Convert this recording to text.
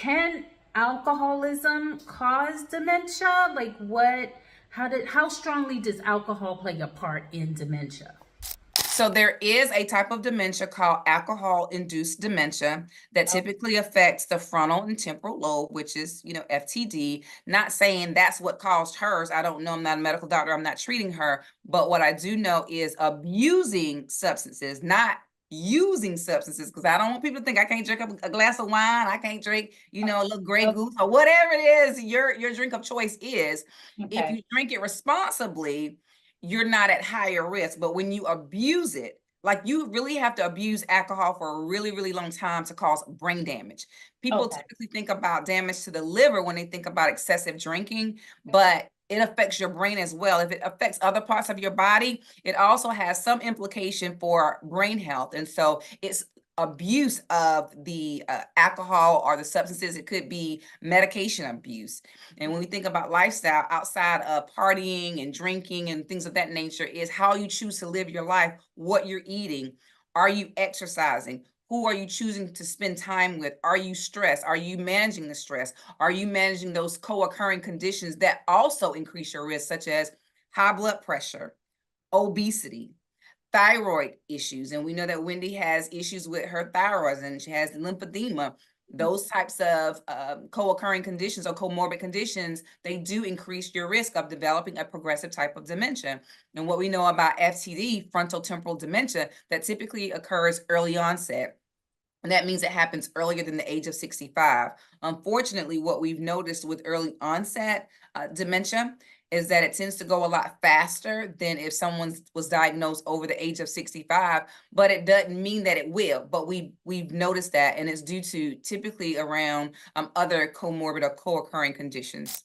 can alcoholism cause dementia? Like how strongly does alcohol play a part in dementia? So there is a type of dementia called alcohol-induced dementia that Oh, typically affects the frontal and temporal lobe, which is, FTD. Not saying that's what caused hers. I don't know. I'm not a medical doctor. I'm not treating her. But what I do know is abusing substances, not using substances, because I don't want people to think I can't drink a glass of wine. I can't drink, a little Grey oh, Goose or whatever it is your drink of choice is. If okay. you drink it responsibly, you're not at higher risk. But when you abuse it, like you really have to abuse alcohol for a really, really long time to cause brain damage. People Okay. typically think about damage to the liver when they think about excessive drinking, but it affects your brain as well. If it affects other parts of your body, it also has some implication for brain health. And so it's abuse of the alcohol or the substances. It could be medication abuse. And when we think about lifestyle outside of partying and drinking and things of that nature, is how you choose to live your life, what you're eating. Are you exercising? Who are you choosing to spend time with? Are you stressed? Are you managing the stress? Are you managing those co-occurring conditions that also increase your risk, such as high blood pressure, obesity, thyroid issues? And we know that Wendy has issues with her thyroid and she has lymphedema. Those types of co-occurring conditions or comorbid conditions, they do increase your risk of developing a progressive type of dementia. And what we know about FTD, frontotemporal dementia, that typically occurs early onset. And that means it happens earlier than the age of 65. Unfortunately, what we've noticed with early onset dementia is that it tends to go a lot faster than if someone was diagnosed over the age of 65, but it doesn't mean that it will. But we've noticed that, and it's due to typically around other comorbid or co-occurring conditions.